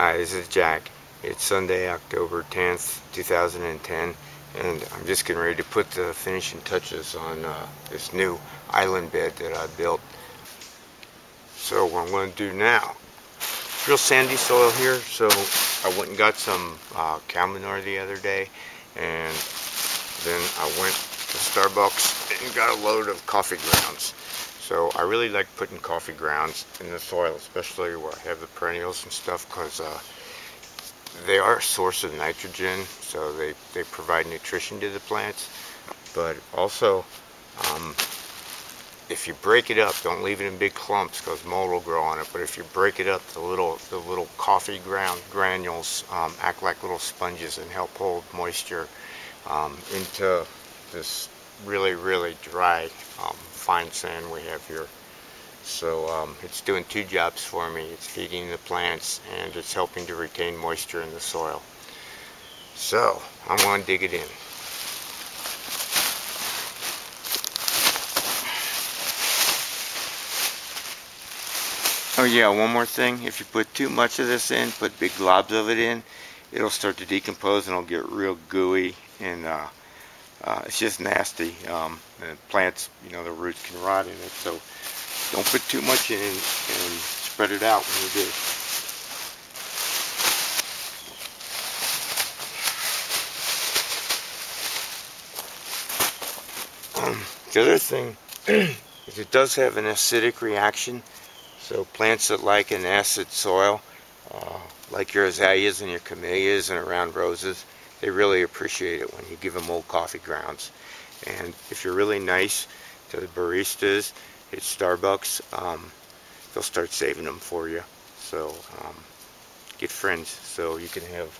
Hi, this is Jack. It's Sunday, October 10th, 2010, and I'm just getting ready to put the finishing touches on this new island bed that I built. So what I'm going to do now, real sandy soil here, so I went and got some cow manure the other day, and then I went to Starbucks and got a load of coffee grounds. So I really like putting coffee grounds in the soil, especially where I have the perennials and stuff, because they are a source of nitrogen, so they provide nutrition to the plants. But also, if you break it up, don't leave it in big clumps because mold will grow on it. But if you break it up, the little coffee ground granules act like little sponges and help hold moisture into this really dry fine sand we have here. So it's doing two jobs for me. It's feeding the plants and it's helping to retain moisture in the soil. So I'm going to dig it in. Oh yeah, one more thing. If you put too much of this in, put big globs of it in, it'll start to decompose and it'll get real gooey, and it's just nasty. The plants, the roots can rot in it, so don't put too much in and spread it out when you do. The other thing is it does have an acidic reaction, so plants that like an acid soil, like your azaleas and your camellias and around roses, they really appreciate it when you give them old coffee grounds. And if you're really nice to the baristas at Starbucks, they'll start saving them for you. So get friends so you can have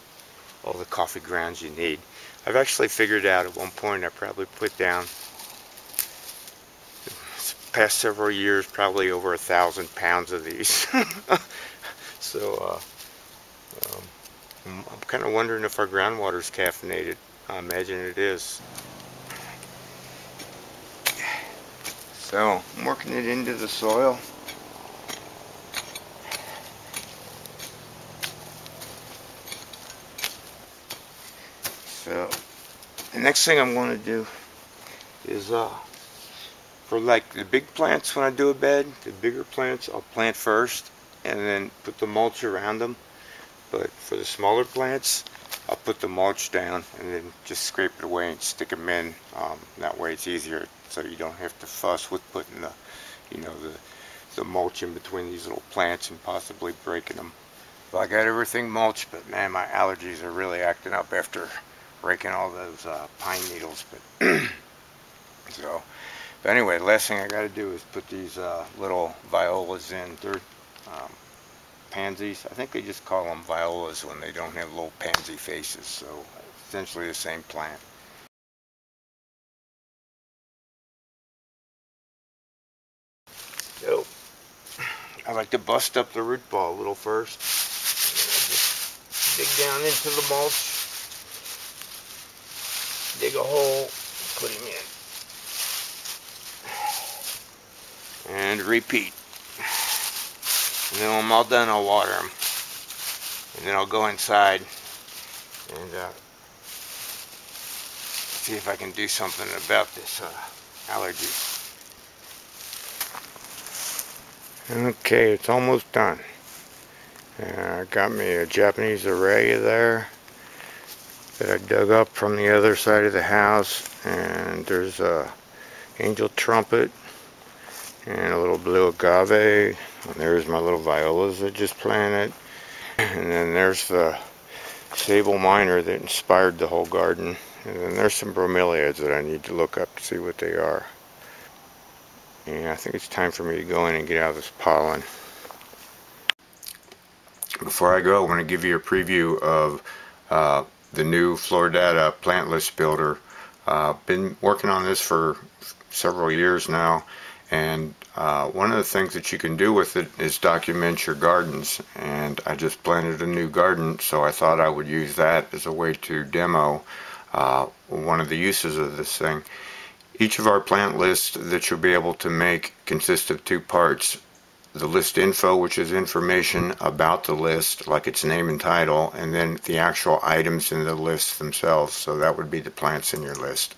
all the coffee grounds you need. I've actually figured out at one point I probably put down, past several years, probably over 1,000 pounds of these. So I'm kind of wondering if our groundwater is caffeinated. I imagine it is. So I'm working it into the soil. So the next thing I'm going to do is for like the big plants, when I do a bed, the bigger plants I'll plant first and then put the mulch around them. But for the smaller plants, I'll put the mulch down and then just scrape it away and stick them in. That way it's easier, so you don't have to fuss with putting the mulch in between these little plants and possibly breaking them. Well, I got everything mulched, but man, my allergies are really acting up after raking all those pine needles. But anyway, the last thing I got to do is put these little violas in. They're pansies. I think they just call them violas when they don't have little pansy faces, so essentially the same plant. So I like to bust up the root ball a little first. Just dig down into the mulch, dig a hole, put him in, and repeat. And then when I'm all done, I'll water them. And then I'll go inside and see if I can do something about this allergy. Okay, it's almost done. I got me a Japanese array there that I dug up from the other side of the house, and there's a angel trumpet and a little blue agave, and there's my little violas I just planted, and then there's the sable minor that inspired the whole garden, and then there's some bromeliads that I need to look up to see what they are. And I think it's time for me to go in and get out of this pollen. Before I go, I want to give you a preview of the new Floridata plant list builder. Been working on this for several years now, and one of the things that you can do with it is document your gardens, and I just planted a new garden, so I thought I would use that as a way to demo one of the uses of this thing. Each of our plant lists that you'll be able to make consists of two parts. the list info, which is information about the list, like its name and title, and then the actual items in the list themselves. So that would be the plants in your list.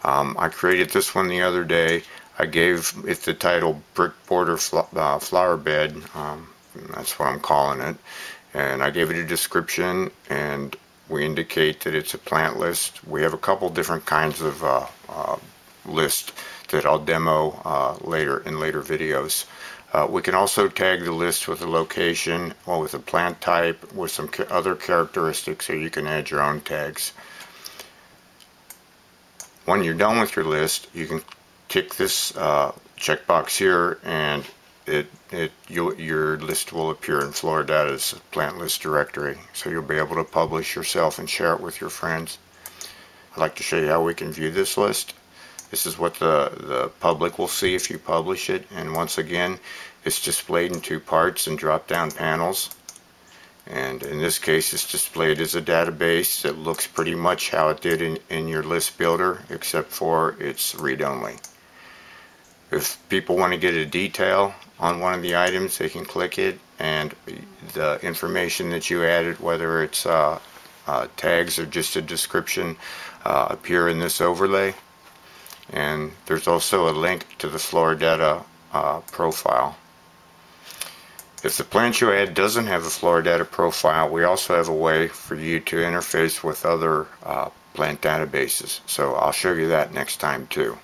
I created this one the other day. I gave it the title Brick Border Flower Bed. That's what I'm calling it. And I gave it a description, and we indicate that it's a plant list. We have a couple different kinds of list that I'll demo later in later videos. We can also tag the list with a location or with a plant type with some other characteristics, so you can add your own tags. When you're done with your list, you can tick this checkbox here, and your list will appear in Floridata's plant list directory. So you'll be able to publish yourself and share it with your friends. I'd like to show you how we can view this list. This is what the public will see if you publish it, and once again, it's displayed in two parts and drop-down panels. And in this case, it's displayed as a database that looks pretty much how it did in your list builder, except for it's read-only. If people want to get a detail on one of the items, they can click it, and the information that you added, whether it's tags or just a description, appear in this overlay. And there's also a link to the Floridata profile. If the plant you add doesn't have a Floridata profile, we also have a way for you to interface with other plant databases. So I'll show you that next time too.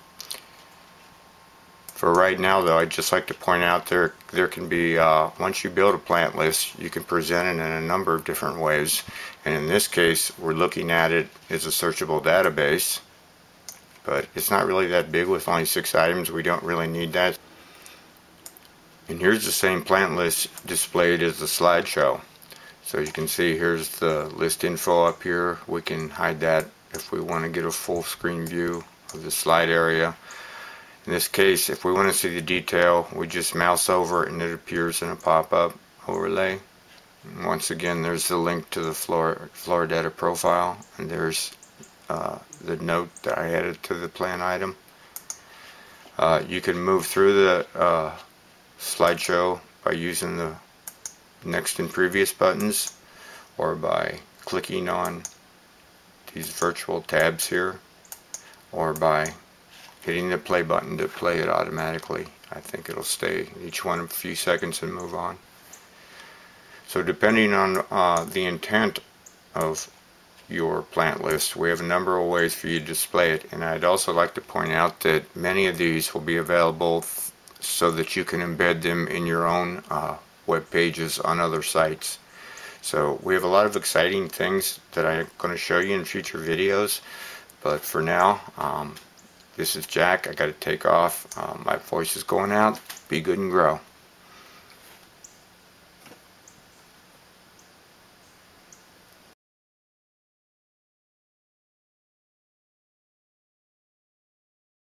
For right now though, I'd just like to point out there can be, once you build a plant list, you can present it in a number of different ways. And in this case, we're looking at it as a searchable database, but it's not really that big with only 6 items. We don't really need that. And here's the same plant list displayed as a slideshow. So you can see here's the list info up here. We can hide that if we want to get a full screen view of the slide area. In this case, if we want to see the detail, we just mouse over and it appears in a pop-up overlay. And once again, there's the link to the Floridata profile, and there's the note that I added to the plant item. You can move through the slideshow by using the next and previous buttons, or by clicking on these virtual tabs here, or by hitting the play button to play it automatically. I think it'll stay each one a few seconds and move on. So depending on the intent of your plant list, we have a number of ways for you to display it. And I'd also like to point out that many of these will be available so that you can embed them in your own web pages on other sites. So we have a lot of exciting things that I'm going to show you in future videos, but for now, this is Jack. I got to take off. My voice is going out. Be good and grow.